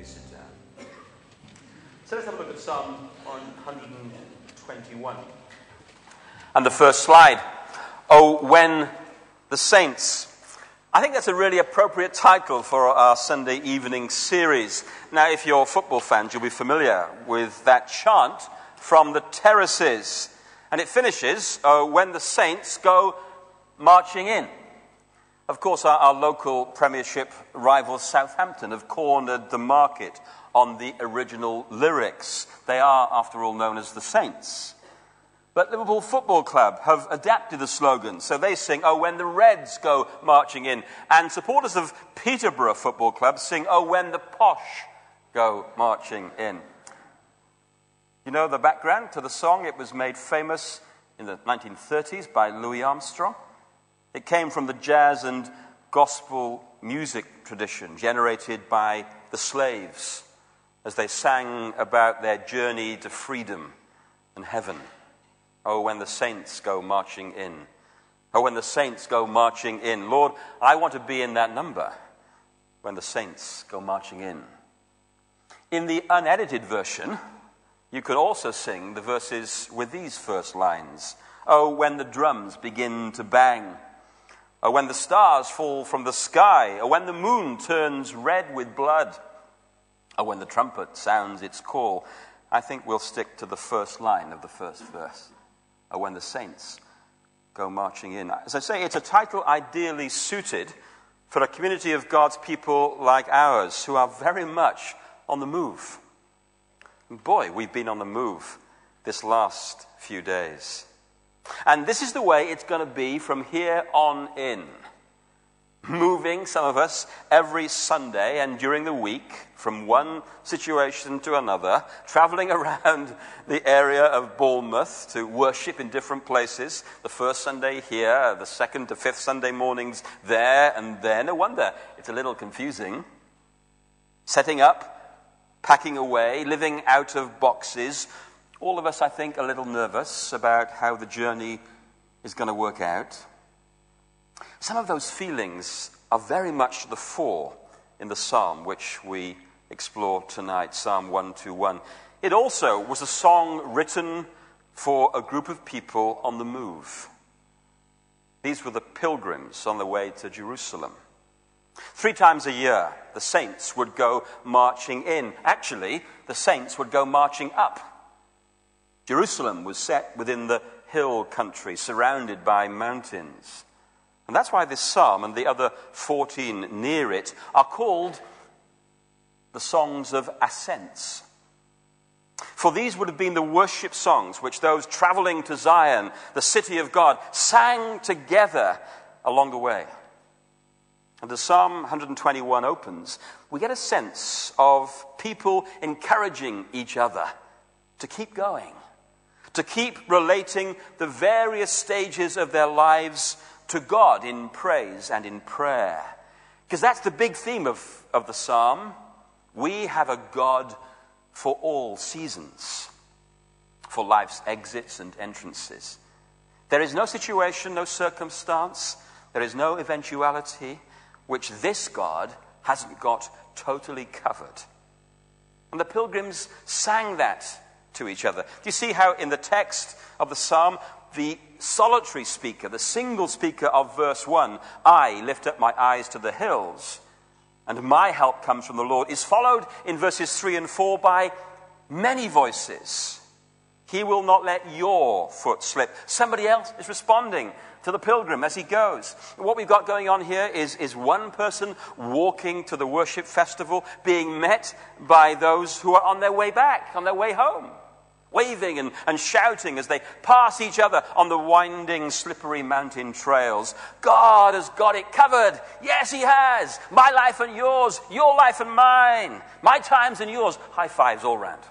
sit down. So let's have a look at Psalm 121. And the first slide. Oh, when the saints. I think that's a really appropriate title for our Sunday evening series. Now, if you're football fans, you'll be familiar with that chant from the terraces. And it finishes, oh, when the saints go marching in. Of course, our local Premiership rival Southampton have cornered the market on the original lyrics. They are, after all, known as the Saints. But Liverpool Football Club have adapted the slogan, so they sing, oh, when the Reds go marching in. And supporters of Peterborough Football Club sing, oh, when the Posh go marching in. You know the background to the song? It was made famous in the 1930s by Louis Armstrong. It came from the jazz and gospel music tradition generated by the slaves as they sang about their journey to freedom and heaven. Oh, when the saints go marching in. Oh, when the saints go marching in. Lord, I want to be in that number when the saints go marching in. In the unedited version, you could also sing the verses with these first lines. Oh, when the drums begin to bang. Oh, when the stars fall from the sky. Oh, when the moon turns red with blood. Oh, when the trumpet sounds its call. I think we'll stick to the first line of the first verse. Oh, when the saints go marching in. As I say, it's a title ideally suited for a community of God's people like ours who are very much on the move. And boy, we've been on the move this last few days. And this is the way it's going to be from here on in. Moving, some of us, every Sunday and during the week from one situation to another, traveling around the area of Bournemouth to worship in different places. The first Sunday here, the second to fifth Sunday mornings there and there. No wonder it's a little confusing. Setting up, packing away, living out of boxes. All of us, I think, a little nervous about how the journey is going to work out. Some of those feelings are very much to the fore in the psalm which we explore tonight, Psalm 121. It also was a song written for a group of people on the move. These were the pilgrims on the way to Jerusalem. 3 times a year, the saints would go marching in. Actually, the saints would go marching up. Jerusalem was set within the hill country, surrounded by mountains. And that's why this psalm and the other 14 near it are called the songs of ascents. For these would have been the worship songs which those traveling to Zion, the city of God, sang together along the way. And as Psalm 121 opens, we get a sense of people encouraging each other to keep going, to keep relating the various stages of their lives to God in praise and in prayer. Because that's the big theme of the psalm. We have a God for all seasons, for life's exits and entrances. There is no situation, no circumstance, there is no eventuality which this God hasn't got totally covered. And the pilgrims sang that to each other. Do you see how in the text of the psalm, the solitary speaker, the single speaker of verse 1, I lift up my eyes to the hills, and my help comes from the Lord, is followed in verses 3 and 4 by many voices. He will not let your foot slip. Somebody else is responding to the pilgrim as he goes. What we've got going on here is one person walking to the worship festival, being met by those who are on their way back, on their way home, waving and shouting as they pass each other on the winding, slippery mountain trails. God has got it covered. Yes, he has. My life and yours, your life and mine, my times and yours. High fives all round.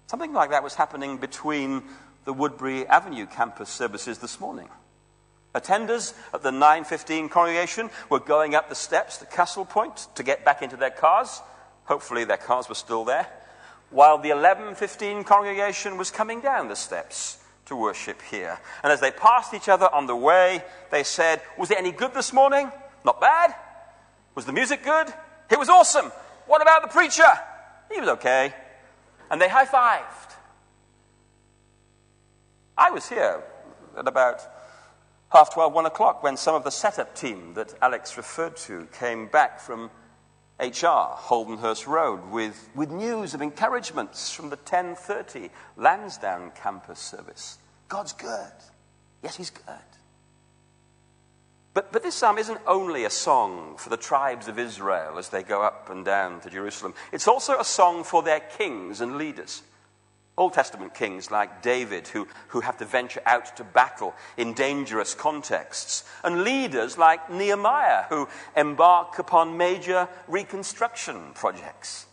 Something like that was happening between the Woodbury Avenue campus services this morning. Attenders at the 9:15 congregation were going up the steps to Castle Point to get back into their cars. Hopefully their cars were still there. While the 11:15 congregation was coming down the steps to worship here. And as they passed each other on the way, they said, was it any good this morning? Not bad. Was the music good? It was awesome. What about the preacher? He was okay. And they high-fived. I was here at about 12:30, 1 o'clock, when some of the setup team that Alex referred to came back from HR, Holdenhurst Road, with news of encouragements from the 10:30 Lansdowne campus service. God's good. Yes, he's good. But this psalm isn't only a song for the tribes of Israel as they go up and down to Jerusalem. It's also a song for their kings and leaders. Old Testament kings like David, who have to venture out to battle in dangerous contexts, and leaders like Nehemiah, who embark upon major reconstruction projects.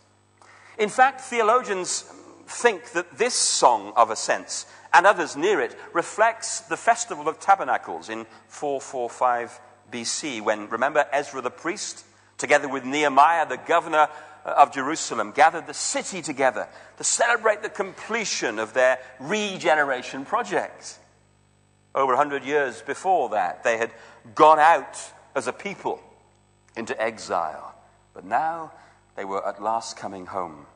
In fact, theologians think that this song of ascents, and others near it, reflects the Festival of Tabernacles in 445 BC, when, remember, Ezra the priest, together with Nehemiah, the governor of Jerusalem, gathered the city together to celebrate the completion of their regeneration project. Over 100 years before that, they had gone out as a people into exile, but now they were at last coming home.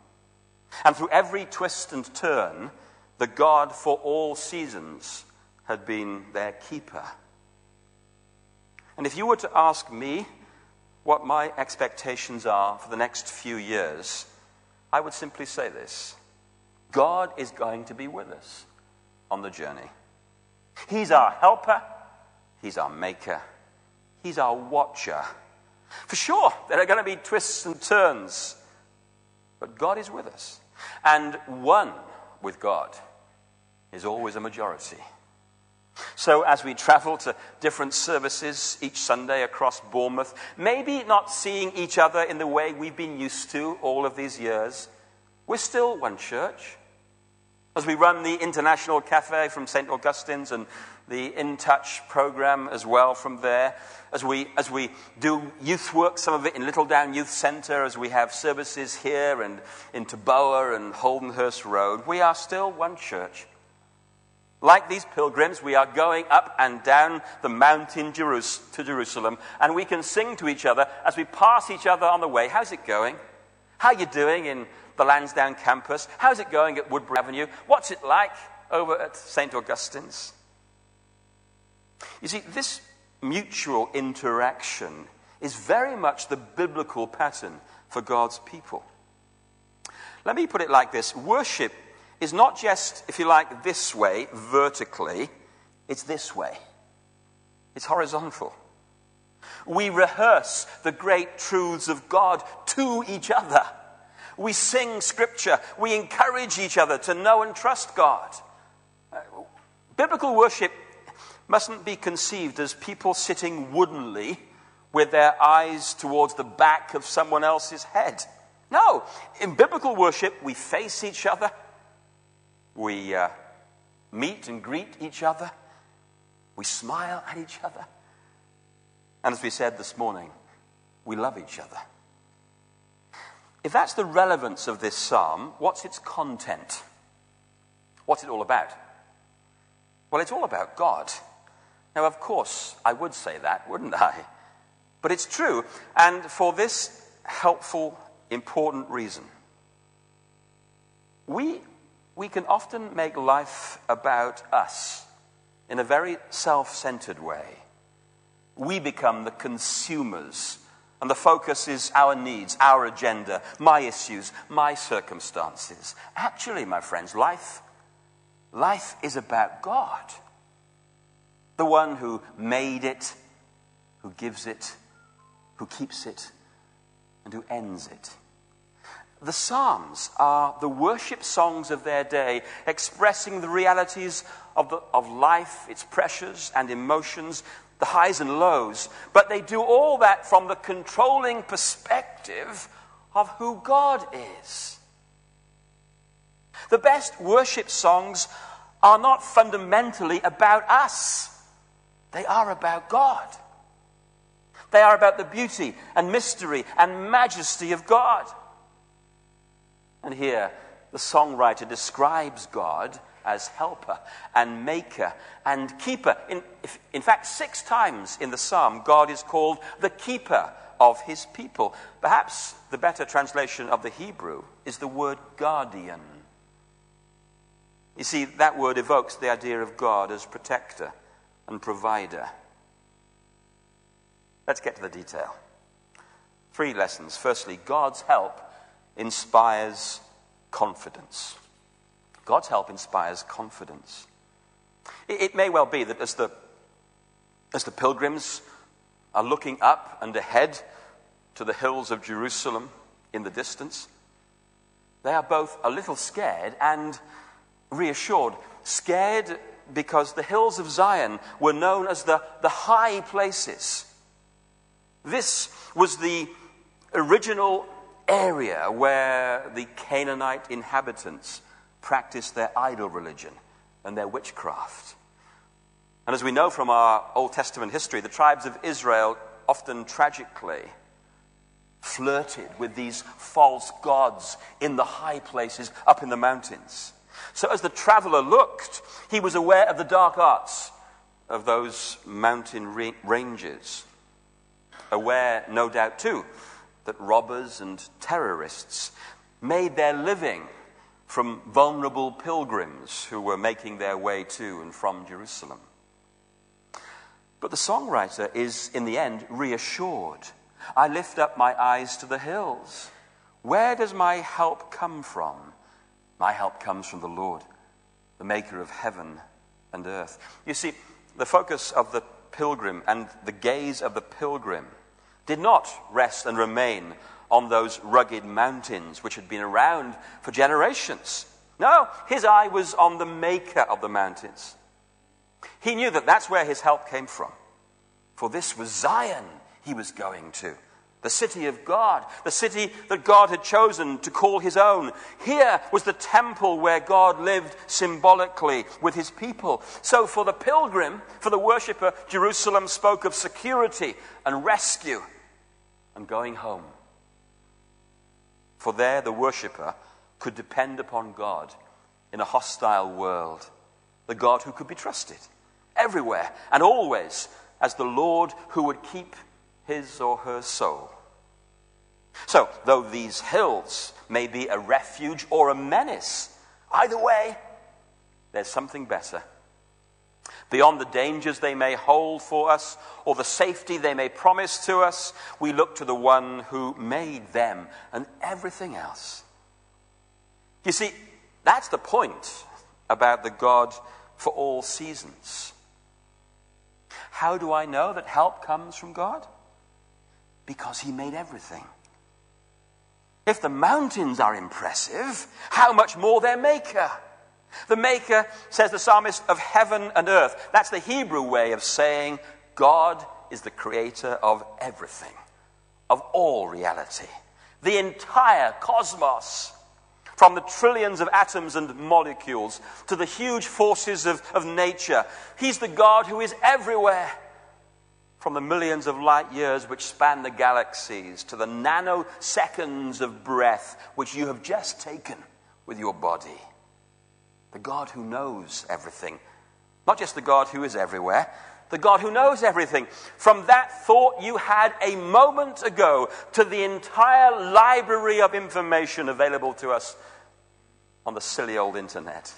And through every twist and turn, the God for all seasons had been their keeper. And if you were to ask me what my expectations are for the next few years, I would simply say this: God is going to be with us on the journey. He's our helper, he's our maker, he's our watcher. For sure, there are going to be twists and turns, but God is with us. And one with God is always a majority. So as we travel to different services each Sunday across Bournemouth, maybe not seeing each other in the way we've been used to all of these years, we're still one church. As we run the International Cafe from St. Augustine's and the In Touch program as well from there, as we do youth work, some of it in Littledown Youth Centre, as we have services here and in Toboa and Holdenhurst Road, we are still one church. Like these pilgrims, we are going up and down the mountain to Jerusalem, and we can sing to each other as we pass each other on the way. How's it going? How are you doing in the Lansdowne campus? How's it going at Woodbury Avenue? What's it like over at St. Augustine's? You see, this mutual interaction is very much the biblical pattern for God's people. Let me put it like this. Worship is not just, if you like, this way, vertically. It's this way. It's horizontal. We rehearse the great truths of God to each other. We sing Scripture. We encourage each other to know and trust God. Biblical worship mustn't be conceived as people sitting woodenly with their eyes towards the back of someone else's head. No, in biblical worship, we face each other. We meet and greet each other. We smile at each other. And as we said this morning, we love each other. If that's the relevance of this psalm, what's its content? What's it all about? Well, it's all about God. Now, of course, I would say that, wouldn't I? But it's true, and for this helpful, important reason. We can often make life about us in a very self-centered way. We become the consumers, and the focus is our needs, our agenda, my issues, my circumstances. Actually, my friends, life is about God. The one who made it, who gives it, who keeps it, and who ends it. The Psalms are the worship songs of their day, expressing the realities of life, its pressures and emotions, the highs and lows. But they do all that from the controlling perspective of who God is. The best worship songs are not fundamentally about us. They are about God. They are about the beauty and mystery and majesty of God. And here, the songwriter describes God as helper and maker and keeper. In fact, 6 times in the psalm, God is called the keeper of his people. Perhaps the better translation of the Hebrew is the word guardian. You see, that word evokes the idea of God as protector and provider. Let's get to the detail. 3 lessons. Firstly, God's help inspires confidence. God's help inspires confidence. It may well be that as the pilgrims are looking up and ahead to the hills of Jerusalem in the distance, they are both a little scared and reassured. Scared because the hills of Zion were known as the high places. This was the original area where the Canaanite inhabitants practiced their idol religion and their witchcraft. And as we know from our Old Testament history, the tribes of Israel often tragically flirted with these false gods in the high places up in the mountains. So as the traveler looked, he was aware of the dark arts of those mountain ranges. Aware, no doubt too, that robbers and terrorists made their living from vulnerable pilgrims who were making their way to and from Jerusalem. But the songwriter is, in the end, reassured. I lift up my eyes to the hills. Where does my help come from? My help comes from the Lord, the maker of heaven and earth. You see, the focus of the pilgrim and the gaze of the pilgrim did not rest and remain on those rugged mountains which had been around for generations. No, his eye was on the maker of the mountains. He knew that that's where his help came from. For this was Zion he was going to, the city of God, the city that God had chosen to call his own. Here was the temple where God lived symbolically with his people. So for the pilgrim, for the worshipper, Jerusalem spoke of security and rescue and going home. For there the worshipper could depend upon God in a hostile world, the God who could be trusted everywhere and always as the Lord who would keep his or her soul. So, though these hills may be a refuge or a menace, either way, there's something better. Beyond the dangers they may hold for us or the safety they may promise to us, we look to the one who made them and everything else. You see, that's the point about the God for all seasons. How do I know that help comes from God? Because he made everything. If the mountains are impressive, how much more their maker? The maker, says the psalmist, of heaven and earth. That's the Hebrew way of saying God is the creator of everything, of all reality. The entire cosmos, from the trillions of atoms and molecules to the huge forces of nature. He's the God who is everywhere. From the millions of light years which span the galaxies to the nanoseconds of breath which you have just taken with your body. The God who knows everything. Not just the God who is everywhere, the God who knows everything. From that thought you had a moment ago to the entire library of information available to us on the silly old internet.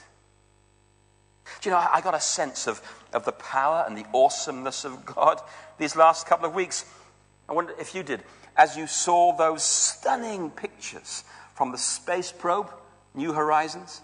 Do you know, I got a sense of the power and the awesomeness of God these last couple of weeks. I wonder if you did. As you saw those stunning pictures from the space probe, New Horizons,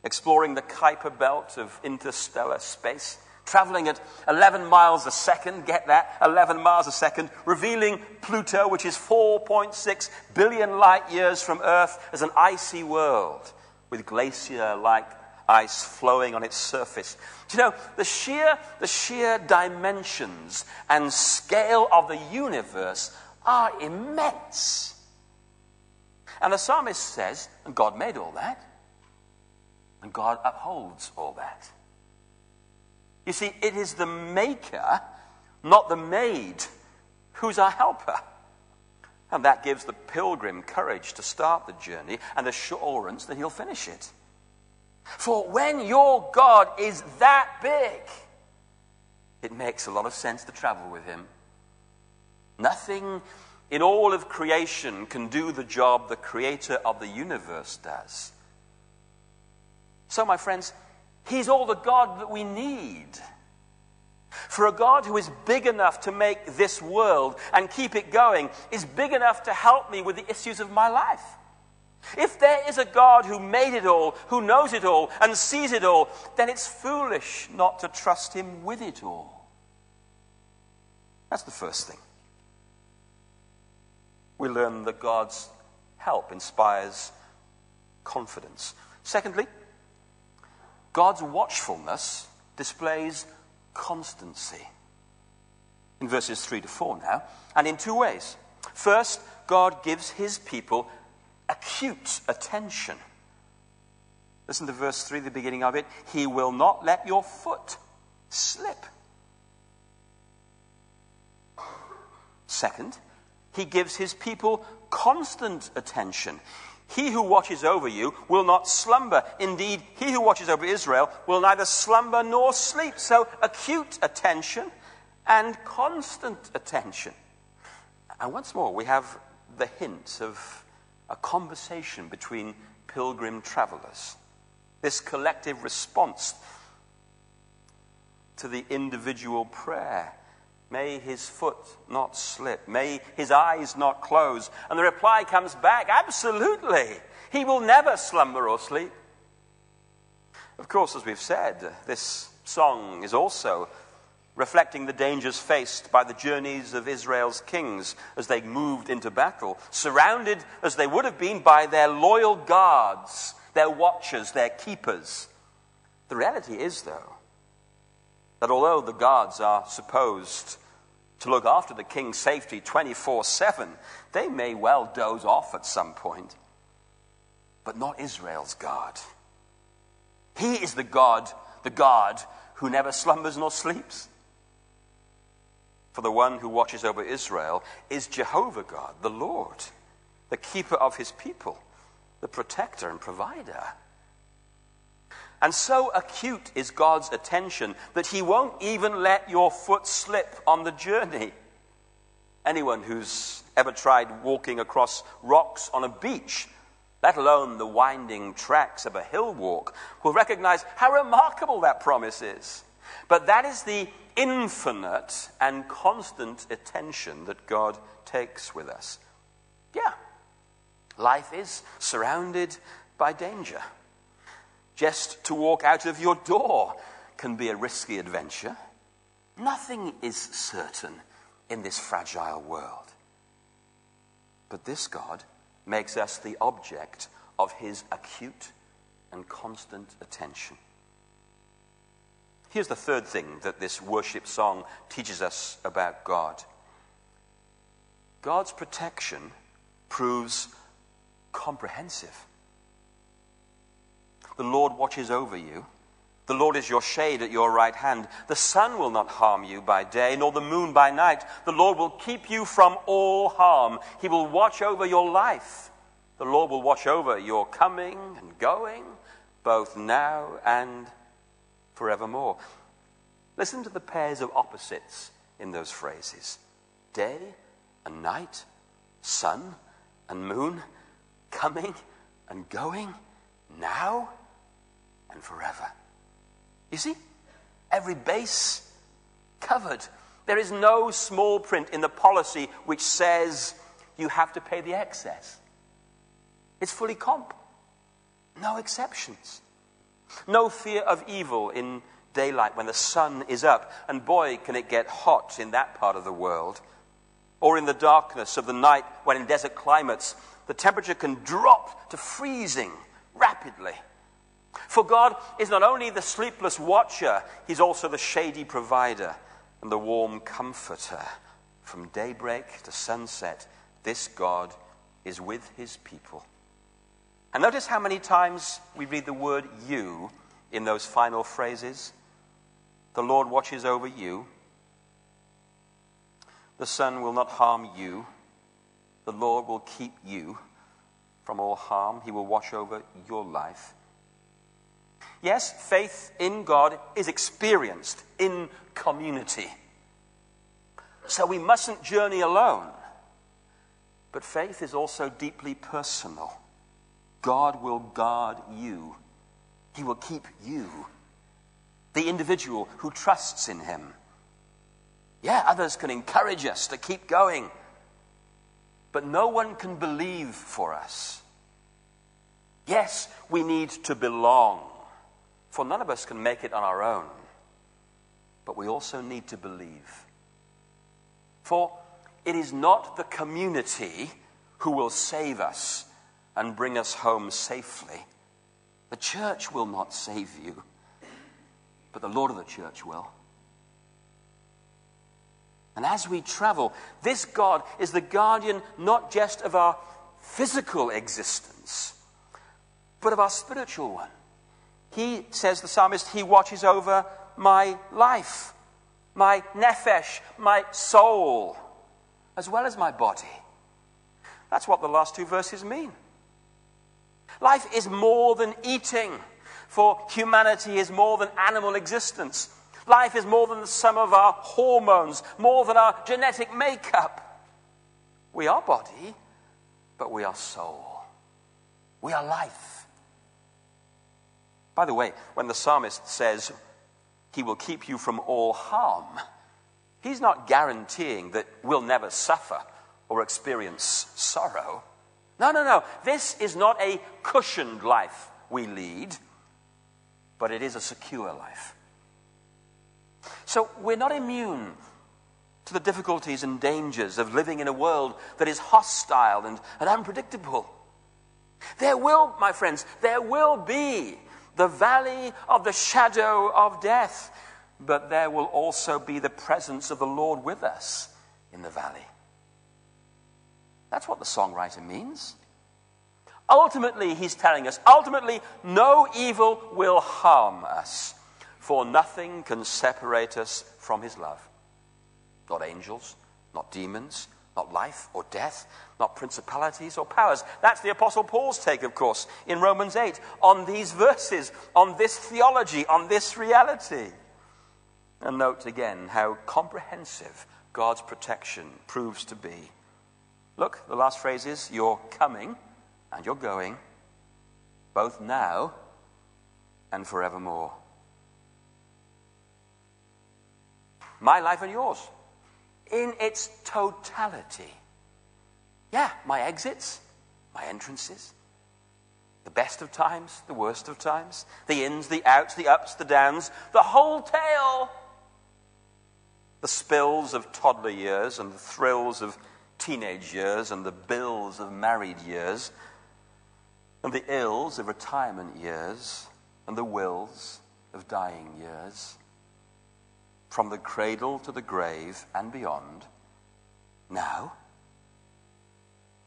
exploring the Kuiper belt of interstellar space, traveling at 11 miles a second, get that, 11 miles a second, revealing Pluto, which is 4.6 billion light years from Earth, as an icy world with glacier-like ice flowing on its surface. Do you know, the sheer dimensions and scale of the universe are immense. And the psalmist says, and God made all that, and God upholds all that. You see, it is the maker, not the made, who's our helper. And that gives the pilgrim courage to start the journey and assurance that he'll finish it. For when your God is that big, it makes a lot of sense to travel with him. Nothing in all of creation can do the job the creator of the universe does. So, my friends, he's all the God that we need. For a God who is big enough to make this world and keep it going is big enough to help me with the issues of my life. If there is a God who made it all, who knows it all, and sees it all, then it's foolish not to trust him with it all. That's the first thing. We learn that God's help inspires confidence. Secondly, God's watchfulness displays constancy. In verses 3 to 4 now, and in two ways. First, God gives his people acute attention. Listen to verse 3, the beginning of it. He will not let your foot slip. Second, he gives his people constant attention. He who watches over you will not slumber. Indeed, he who watches over Israel will neither slumber nor sleep. So, acute attention and constant attention. And once more, we have the hint of a conversation between pilgrim travelers. This collective response to the individual prayer. May his foot not slip. May his eyes not close. And the reply comes back, absolutely. He will never slumber or sleep. Of course, as we've said, this song is also reflecting the dangers faced by the journeys of Israel's kings as they moved into battle, surrounded as they would have been by their loyal guards, their watchers, their keepers. The reality is, though, that although the guards are supposed to look after the king's safety 24/7, they may well doze off at some point. But not Israel's God. He is the God who never slumbers nor sleeps. For the one who watches over Israel is Jehovah God, the Lord, the keeper of his people, the protector and provider. And so acute is God's attention that he won't even let your foot slip on the journey. Anyone who's ever tried walking across rocks on a beach, let alone the winding tracks of a hill walk, will recognize how remarkable that promise is. But that is the infinite and constant attention that God takes with us. Yeah, life is surrounded by danger. Just to walk out of your door can be a risky adventure. Nothing is certain in this fragile world. But this God makes us the object of his acute and constant attention. Here's the third thing that this worship song teaches us about God. God's protection proves comprehensive. The Lord watches over you. The Lord is your shade at your right hand. The sun will not harm you by day, nor the moon by night. The Lord will keep you from all harm. He will watch over your life. The Lord will watch over your coming and going, both now and forevermore. Listen to the pairs of opposites in those phrases. Day and night, sun and moon, coming and going, now and forever. You see, every base covered. There is no small print in the policy which says you have to pay the excess. It's fully comp. No exceptions. No fear of evil in daylight when the sun is up. And boy, can it get hot in that part of the world. Or in the darkness of the night when in desert climates the temperature can drop to freezing rapidly. For God is not only the sleepless watcher, he's also the shady provider and the warm comforter. From daybreak to sunset, this God is with his people. And notice how many times we read the word you in those final phrases. The Lord watches over you. The sun will not harm you. The Lord will keep you from all harm. He will watch over your life. Yes, faith in God is experienced in community. So we mustn't journey alone. But faith is also deeply personal. God will guard you. He will keep you, the individual who trusts in him. Yeah, others can encourage us to keep going, but no one can believe for us. Yes, we need to belong, for none of us can make it on our own. But we also need to believe. For it is not the community who will save us and bring us home safely. The church will not save you, but the Lord of the church will. And as we travel, this God is the guardian not just of our physical existence, but of our spiritual one. He, says the psalmist, he watches over my life, my nephesh, my soul, as well as my body. That's what the last two verses mean. Life is more than eating, for humanity is more than animal existence. Life is more than the sum of our hormones, more than our genetic makeup. We are body, but we are soul. We are life. By the way, when the psalmist says he will keep you from all harm, he's not guaranteeing that we'll never suffer or experience sorrow. No. This is not a cushioned life we lead, but it is a secure life. So we're not immune to the difficulties and dangers of living in a world that is hostile and unpredictable. There will, my friends, there will be the valley of the shadow of death, but there will also be the presence of the Lord with us in the valley. That's what the songwriter means. Ultimately, he's telling us, no evil will harm us, for nothing can separate us from his love. Not angels, not demons, not life or death, not principalities or powers. That's the Apostle Paul's take, of course, in Romans 8, on these verses, on this theology, on this reality. And note again how comprehensive God's protection proves to be. Look, the last phrase is, you're coming and you're going, both now and forevermore. My life and yours, in its totality. Yeah, my exits, my entrances, the best of times, the worst of times, the ins, the outs, the ups, the downs, the whole tale. The spills of toddler years and the thrills of teenage years and the bills of married years and the ills of retirement years and the wills of dying years. From the cradle to the grave and beyond, now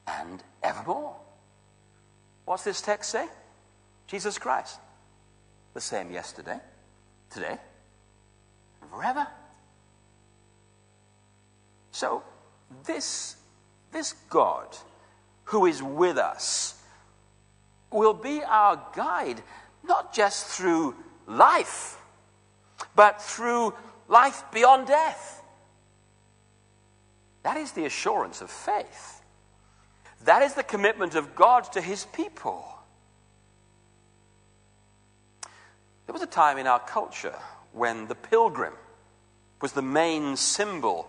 and evermore. What's this text say? Jesus Christ, the same yesterday, today, and forever. So this God who is with us will be our guide, not just through life, but through life beyond death. That is the assurance of faith. That is the commitment of God to his people. There was a time in our culture when the pilgrim was the main symbol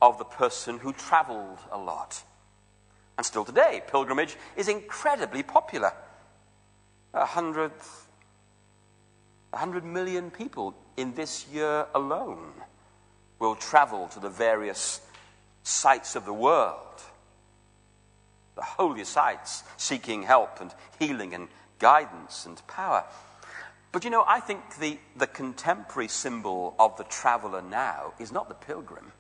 of the person who traveled a lot. And still today, pilgrimage is incredibly popular. 100 million people in this year alone will travel to the various sites of the world, the holy sites, seeking help and healing and guidance and power. But you know, I think the contemporary symbol of the traveler now is not the pilgrim,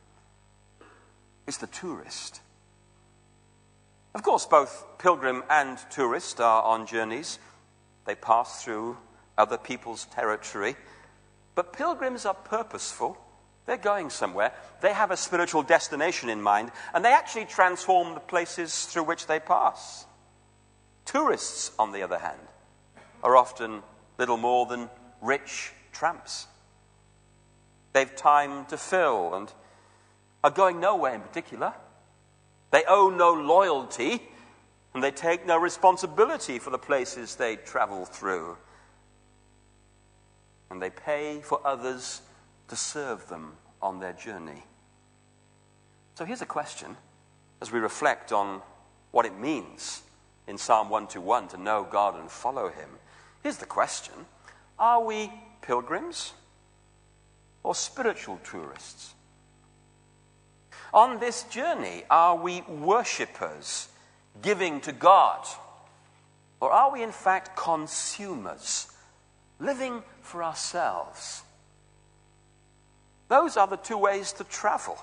it's the tourist. Of course, both pilgrim and tourist are on journeys. They pass through other people's territory. But pilgrims are purposeful. They're going somewhere. They have a spiritual destination in mind, and they actually transform the places through which they pass. Tourists, on the other hand, are often little more than rich tramps. They've time to fill and are going nowhere in particular. They owe no loyalty, and they take no responsibility for the places they travel through. And they pay for others to serve them on their journey. So here's a question as we reflect on what it means in Psalm 121 to know God and follow him. Here's the question: are we pilgrims or spiritual tourists? On this journey, are we worshippers giving to God? Or are we in fact consumers, living for ourselves? Those are the two ways to travel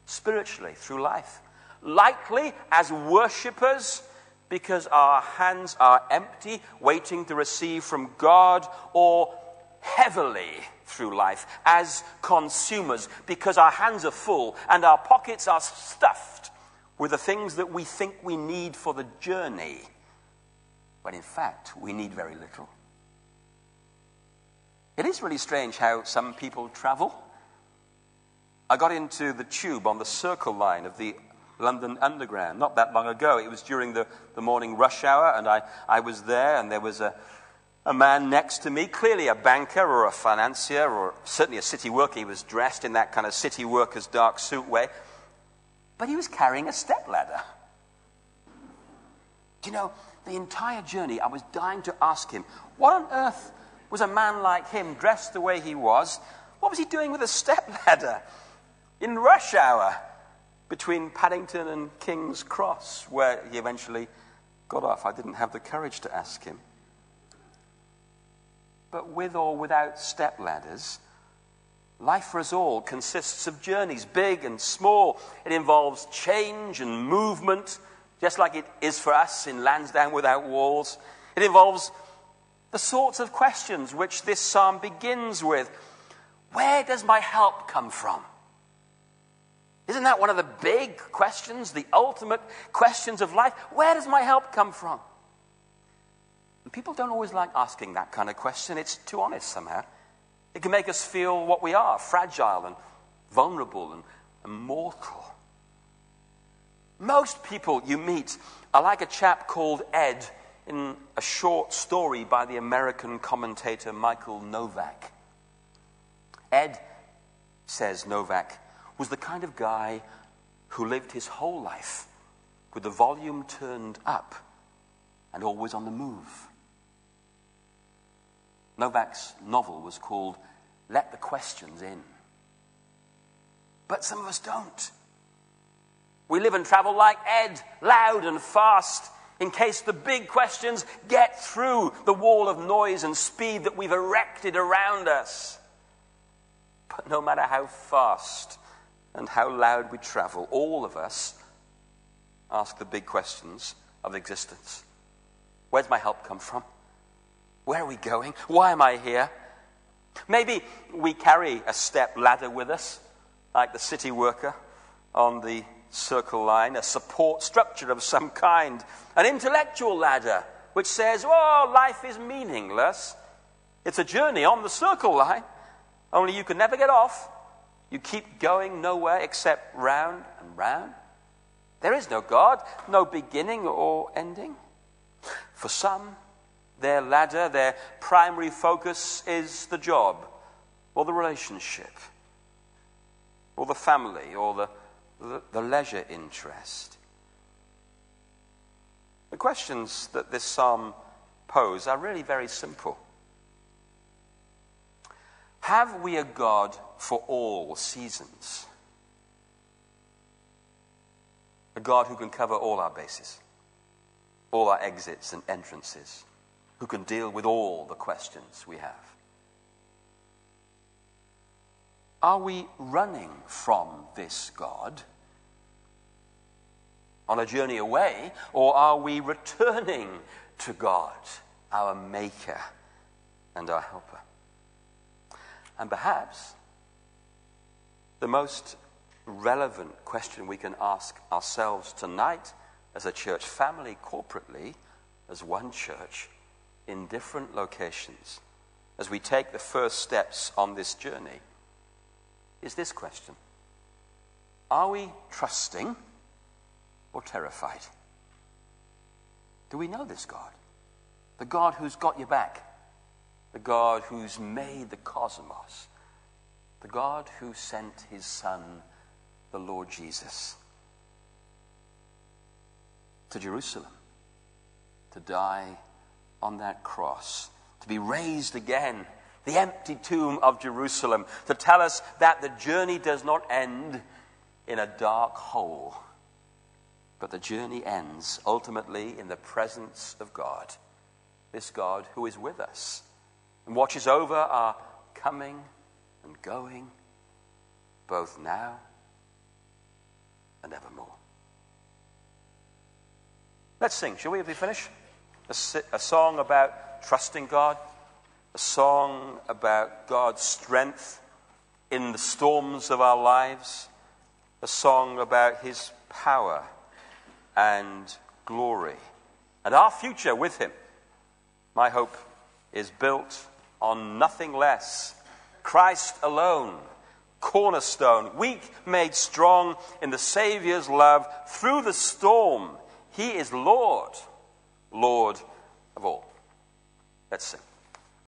spiritually through life. Likely as worshippers, because our hands are empty, waiting to receive from God, or heavily through life as consumers, because our hands are full and our pockets are stuffed with the things that we think we need for the journey, when in fact we need very little. It is really strange how some people travel. I got into the tube on the Circle line of the London Underground not that long ago. It was during the morning rush hour, and I was there, and there was a man next to me, clearly a banker or a financier or certainly a city worker. He was dressed in that kind of city worker's dark suit way, but he was carrying a stepladder. Do you know, the entire journey I was dying to ask him, what on earth was a man like him, dressed the way he was, what was he doing with a stepladder in rush hour between Paddington and King's Cross, where he eventually got off? I didn't have the courage to ask him. But with or without stepladders, life for us all consists of journeys, big and small. It involves change and movement, just like it is for us in Lansdowne without walls. It involves the sorts of questions which this psalm begins with. Where does my help come from? Isn't that one of the big questions, the ultimate questions of life? Where does my help come from? And people don't always like asking that kind of question. It's too honest somehow. It can make us feel what we are, fragile and vulnerable and mortal. Most people you meet are like a chap called Ed in a short story by the American commentator Michael Novak. Ed, says Novak, was the kind of guy who lived his whole life with the volume turned up and always on the move. Novak's novel was called Let the Questions In. But some of us don't. We live and travel like Ed, loud and fast, in case the big questions get through the wall of noise and speed that we've erected around us. But no matter how fast and how loud we travel, all of us ask the big questions of existence. Where's my help come from? Where are we going? Why am I here? Maybe we carry a step ladder with us, like the city worker on the Circle line, a support structure of some kind, an intellectual ladder which says, oh, life is meaningless. It's a journey on the Circle line, only you can never get off. You keep going nowhere except round and round. There is no God, no beginning or ending. For some, their ladder, their primary focus is the job, or the relationship, or the family, or the leisure interest. The questions that this psalm poses are really very simple. Have we a God for all seasons? A God who can cover all our bases, all our exits and entrances, who can deal with all the questions we have? Are we running from this God on a journey away, or are we returning to God, our Maker and our Helper? And perhaps the most relevant question we can ask ourselves tonight as a church family, corporately, as one church, in different locations, as we take the first steps on this journey, is this question: are we trusting or terrified? Do we know this God? The God who's got your back. The God who's made the cosmos. The God who sent his Son, the Lord Jesus, to Jerusalem to die on that cross, to be raised again, the empty tomb of Jerusalem, to tell us that the journey does not end in a dark hole, but the journey ends ultimately in the presence of God, this God who is with us and watches over our coming and going, both now and evermore. Let's sing, shall we, as we finish? A song about trusting God, a song about God's strength in the storms of our lives, a song about his power and glory and our future with him. My hope is built on nothing less. Christ alone, cornerstone, weak made strong in the Saviour's love. Through the storm, he is Lord, Lord of all. Let's sing.